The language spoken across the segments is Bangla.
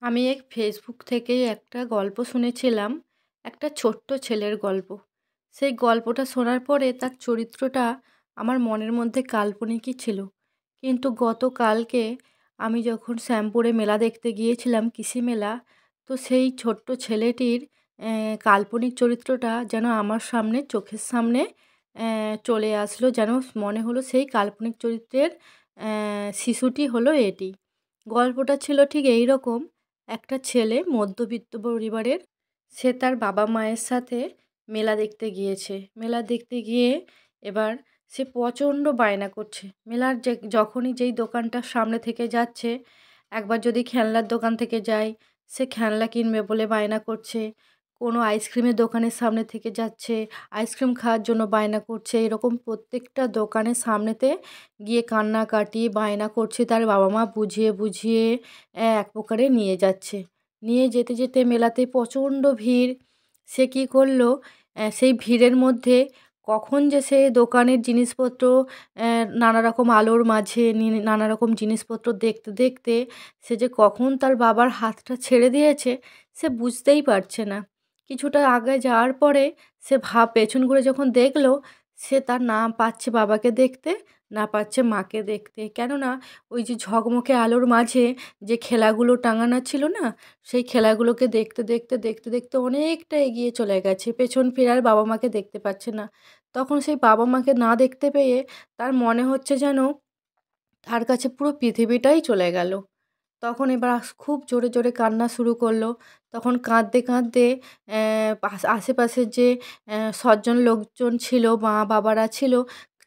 আমি এক ফেসবুক থেকে একটা গল্প শুনেছিলাম, একটা ছোট্ট ছেলের গল্প। সেই গল্পটা শোনার পরে তার চরিত্রটা আমার মনের মধ্যে কাল্পনিকই ছিল। কিন্তু গতকালকে আমি যখন শ্যামপুরে মেলা দেখতে গিয়েছিলাম, কৃষি মেলা, তো সেই ছোট্ট ছেলেটির কাল্পনিক চরিত্রটা যেন আমার সামনে, চোখের সামনে চলে আসলো। যেন মনে হলো সেই কাল্পনিক চরিত্রের শিশুটি হলো এটি। গল্পটা ছিল ঠিক এইরকম। একটা ছেলে মধ্যবিত্ত পরিবারের, সে তার বাবা মায়ের সাথে মেলা দেখতে গিয়েছে। মেলা দেখতে গিয়ে এবার সে প্রচণ্ড বায়না করছে। মেলার যখনই যেই দোকানটার সামনে থেকে যাচ্ছে, একবার যদি খেলনার দোকান থেকে যায়, সে খেলনা কিনবে বলে বায়না করছে। কোনো আইসক্রিমের দোকানের সামনে থেকে যাচ্ছে, আইসক্রিম খাওয়ার জন্য বায়না করছে। এরকম প্রত্যেকটা দোকানের সামনেতে গিয়ে কান্নাকাটি বায়না করছে। তার বাবা মা বুঝিয়ে বুঝিয়ে এক প্রকারে নিয়ে যাচ্ছে। নিয়ে যেতে যেতে মেলাতে প্রচণ্ড ভিড়। সে কী করলো, সেই ভিড়ের মধ্যে কখন যে সে দোকানের জিনিসপত্র, নানা রকম আলোর মাঝে নানা রকম জিনিসপত্র দেখতে দেখতে সে যে কখন তার বাবার হাতটা ছেড়ে দিয়েছে, সে বুঝতেই পারছে না। কিছুটা আগে যাওয়ার পরে সে পেছন ঘুরে যখন দেখলো, সে তার না পাচ্ছে বাবাকে দেখতে, না পাচ্ছে মাকে দেখতে। কেননা ওই যে ঝকমকে আলোর মাঝে যে খেলাগুলো টাঙানো ছিল না, সেই খেলাগুলোকে দেখতে দেখতে দেখতে দেখতে অনেকটা এগিয়ে চলে গেছে। পেছন ফিরে আর বাবা মাকে দেখতে পাচ্ছে না। তখন সেই বাবা মাকে না দেখতে পেয়ে তার মনে হচ্ছে যেন তার কাছে পুরো পৃথিবীটাই চলে গেল। তখন এবার খুব জোরে জোরে কান্না শুরু করলো। তখন কাঁদতে কাঁদতে আশেপাশের যে সজ্জন লোকজন ছিল, মা বাবারা ছিল,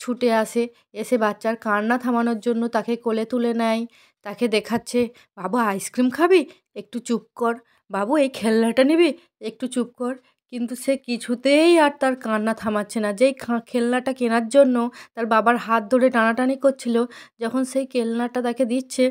ছুটে আসে। এসে বাচ্চার কান্না থামানোর জন্য তাকে কোলে তুলে নেয়। তাকে দেখাচ্ছে, "বাবু আইসক্রিম খাবি? একটু চুপ কর। বাবু এই খেলনাটা নিবি? একটু চুপ কর।" কিন্তু সে কিছুতেই আর তার কান্না থামাচ্ছে না। যেই খেলনাটা কেনার জন্য তার বাবার হাত ধরে টানাটানি করছিল, যখন সেই খেলনাটা তাকে দিচ্ছে,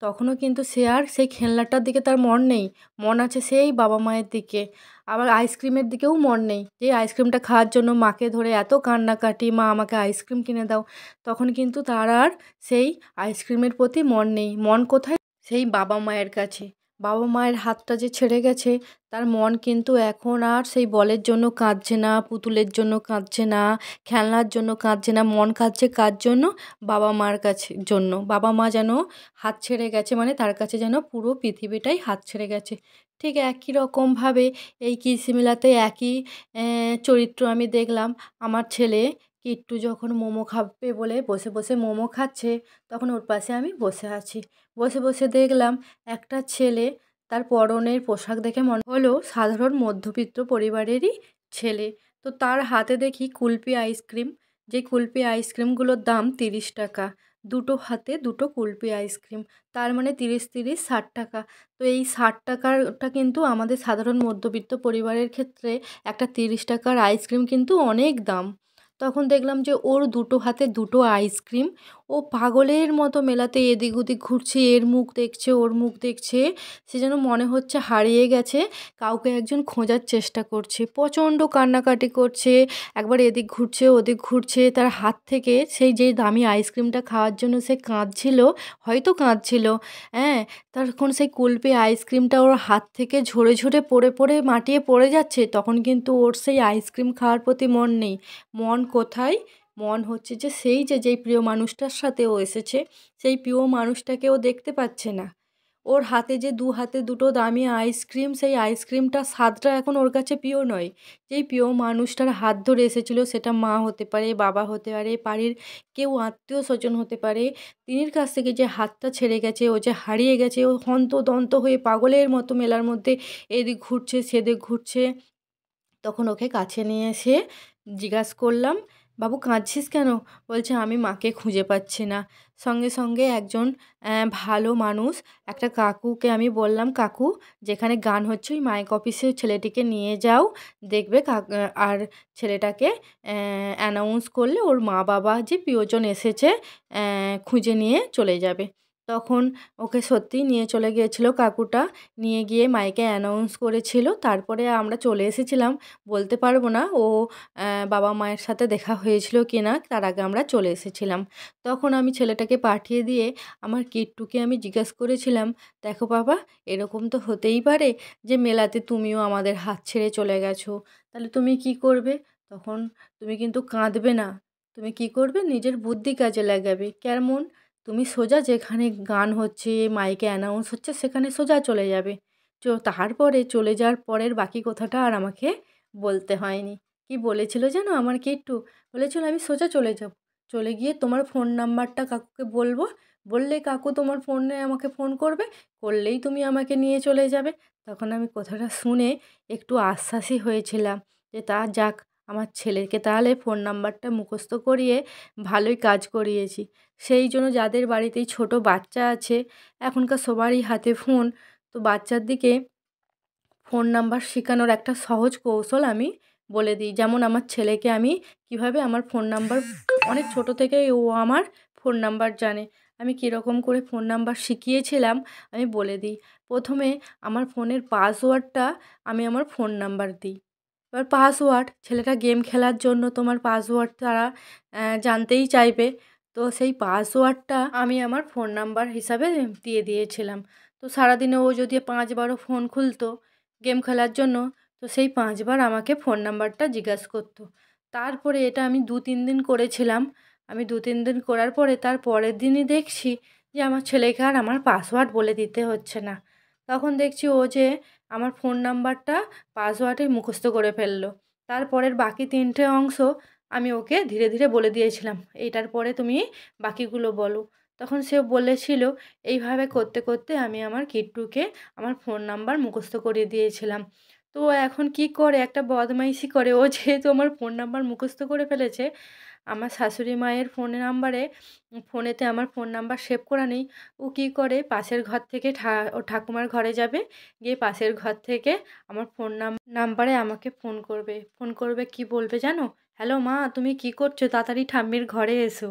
তখনও কিন্তু সে আর সেই খেলনাটার দিকে তার মন নেই। মন আছে সেই বাবা মায়ের দিকে। আবার আইসক্রিমের দিকেও মন নেই। যে আইসক্রিমটা খাওয়ার জন্য মাকে ধরে এত কান্নাকাটি, "মা আমাকে আইসক্রিম কিনে দাও।" তখন কিন্তু তার আর সেই আইসক্রিমের প্রতি মন নেই। মন কোথায়? সেই বাবা মায়ের কাছে। বাবা মায়ের হাতটা যে ছেড়ে গেছে, তার মন কিন্তু এখন আর সেই বলের জন্য কাঁদছে না, পুতুলের জন্য কাঁদছে না, খেলনার জন্য কাঁদছে না। মন কাঁদছে কার জন্য? বাবা মার কাছে জন্য। বাবা মা যেন হাত ছেড়ে গেছে, মানে তার কাছে যেন পুরো পৃথিবীটাই হাত ছেড়ে গেছে। ঠিক একই রকমভাবে এই কৃষি মেলাতে একই চরিত্র আমি দেখলাম। আমার ছেলে কিট্টু যখন মোমো খাবে বলে বসে বসে মোমো খাচ্ছে, তখন ওর পাশে আমি বসে আছি। বসে বসে দেখলাম একটা ছেলে, তার পরনের পোশাক দেখে মনে হলো সাধারণ মধ্যবিত্ত পরিবারেরই ছেলে। তো তার হাতে দেখি কুলফি আইসক্রিম। যে কুলফি আইসক্রিমগুলোর দাম 30 টাকা। দুটো হাতে দুটো কুলফি আইসক্রিম। তার মানে 30-30 ষাট টাকা। তো এই 60 টাকারটা কিন্তু আমাদের সাধারণ মধ্যবিত্ত পরিবারের ক্ষেত্রে একটা 30 টাকার আইসক্রিম কিন্তু অনেক দাম। তখন দেখলাম যে ওর দুটো হাতে দুটো আইসক্রিম। ও পাগলের মতো মেলাতে এদিক ওদিক ঘুরছে, এর মুখ দেখছে, ওর মুখ দেখছে। সে যেন মনে হচ্ছে হারিয়ে গেছে, কাউকে একজন খোঁজার চেষ্টা করছে। প্রচণ্ড কান্নাকাটি করছে, একবার এদিক ঘুরছে, ওদিক ঘুরছে। তার হাত থেকে সেই যে দামি আইসক্রিমটা খাওয়ার জন্য সে কাঁদছিল, হয়তো কাঁদছিল, হ্যাঁ, তখন সেই কুলফি আইসক্রিমটা ওর হাত থেকে ঝরে ঝরে পড়ে পড়ে মাটিয়ে পড়ে যাচ্ছে। তখন কিন্তু ওর সেই আইসক্রিম খাওয়ার প্রতি মন নেই। মন কোথায়? মন হচ্ছে যে সেই যেই প্রিয় মানুষটার সাথে ও এসেছে, সেই প্রিয় মানুষটাকে ও দেখতে পাচ্ছে না। ওর হাতে যে দু হাতে দুটো দামি আইসক্রিম, সেই আইসক্রিমটার স্বাদটা এখন ওর কাছে প্রিয় নয়। যেই প্রিয় মানুষটার হাত ধরে এসেছিল, সেটা মা হতে পারে, বাবা হতে পারে, বাড়ির কেউ আত্মীয়-স্বজন হতে পারে। তিনির কাছ থেকে যে হাতটা ছেড়ে গেছে, ও যে হারিয়ে গেছে, ও হন্তদন্ত হয়ে পাগলের মতো মেলার মধ্যে এদিক ঘুরছে, সেদিক ঘুরছে। তখন ওকে কাছে নিয়ে এসে জিজ্ঞাস করলাম, "বাবু কাঁদছিস কেন?" বলছে, "আমি মাকে খুঁজে পাচ্ছি না।" সঙ্গে সঙ্গে একজন ভালো মানুষ, একটা কাকুকে আমি বললাম, "কাকু, যেখানে গান হচ্ছে ওই মাইক অফিসে ছেলেটিকে নিয়ে যাও। দেখবে আর ছেলেটাকে অ্যানাউন্স করলে ওর মা বাবা যে প্রিয়জন এসেছে খুঁজে নিয়ে চলে যাবে।" তখন ওকে সত্যিই নিয়ে চলে গিয়েছিল কাকুটা, নিয়ে গিয়ে মাইকে অ্যানাউন্স করেছিল। তারপরে আমরা চলে এসেছিলাম। বলতে পারবো না ও বাবা মায়ের সাথে দেখা হয়েছিল কি না, তার আগে আমরা চলে এসেছিলাম। তখন আমি ছেলেটাকে পাঠিয়ে দিয়ে আমার কিট্টুকে আমি জিজ্ঞেস করেছিলাম, দেখো বাবা, এরকম তো হতেই পারে যে মেলাতে তুমিও আমাদের হাত ছেড়ে চলে গেছো, তাহলে তুমি কি করবে? তখন তুমি কিন্তু কাঁদবে না, তুমি কি করবে, নিজের বুদ্ধি কাজে লাগাবে। কেমন? তুমি সোজা যেখানে গান হচ্ছে, মাইকে অ্যানাউন্স হচ্ছে, সেখানে সোজা চলে যাবে। তারপরে চলে যাওয়ার পরের বাকি কথাটা আর আমাকে বলতে হয়নি। কি বলেছিল জানো আমার কিট্টু? বলেছিল আমি সোজা চলে যাব, চলে গিয়ে তোমার ফোন নাম্বারটা কাকুকে বলবো, বললেই কাকু তোমার ফোনে আমাকে ফোন করবে, করলেই তুমি আমাকে নিয়ে চলে যাবে। তখন আমি কথাটা শুনে একটু আশ্বাসী হয়েছিলাম যে তা যাক, আমার ছেলেকে তাহলে ফোন নাম্বারটা মুখস্থ করিয়ে ভালোই কাজ করিয়েছি। সেই জন্য যাদের বাড়িতেই ছোট বাচ্চা আছে, এখনকার সবারই হাতে ফোন, তো বাচ্চার দিকে ফোন নাম্বার শেখানোর একটা সহজ কৌশল আমি বলে দিই। যেমন আমার ছেলেকে আমি কিভাবে আমার ফোন নাম্বার, অনেক ছোট থেকেই ও আমার ফোন নাম্বার জানে, আমি কীরকম করে ফোন নাম্বার শিখিয়েছিলাম আমি বলে দিই। প্রথমে আমার ফোনের পাসওয়ার্ডটা আমি আমার ফোন নাম্বার দিই। এবার পাসওয়ার্ড, ছেলেটা গেম খেলার জন্য তোমার পাসওয়ার্ড তারা জানতেই চাইবে, তো সেই পাসওয়ার্ডটা আমি আমার ফোন নাম্বার হিসাবে দিয়ে দিয়েছিলাম। তো সারাদিনে ও যদি 5বারও ফোন খুলতো গেম খেলার জন্য, তো সেই 5বার আমাকে ফোন নাম্বারটা জিজ্ঞাসা করতো। তারপরে এটা আমি 2-3 দিন করেছিলাম। আমি 2-3 দিন করার পরে তার পরের দিনই দেখছি যে আমার ছেলেকে আর আমার পাসওয়ার্ড বলে দিতে হচ্ছে না। তখন দেখছি ও যে আমার ফোন নাম্বারটা পাসওয়ার্ডে মুখস্থ করে ফেললো। তারপরের বাকি 3টে অংশ আমি ওকে ধীরে ধীরে বলে দিয়েছিলাম, এইটার পরে তুমি বাকিগুলো বলো। তখন সে বলেছিল। এইভাবে করতে করতে আমি আমার কিট্টুকে আমার ফোন নাম্বার মুখস্থ করিয়ে দিয়েছিলাম। তো এখন কি করে, একটা বদমাইশি করে ও, যেহেতু আমার ফোন নাম্বার মুখস্থ করে ফেলেছে, আমার শাশুড়ি মায়ের ফোনেতে আমার ফোন নাম্বার সেভ করা নেই। ও কী করে, পাশের ঘর থেকে ও ঠাকুমার ঘরে যাবে, গিয়ে পাশের ঘর থেকে আমার ফোন নাম্বারে আমাকে ফোন করবে। ফোন করবে, কি বলবে জানো? হ্যালো মা, তুমি কি করছো? তাড়াতাড়ি ঠাম্মির ঘরে এসো।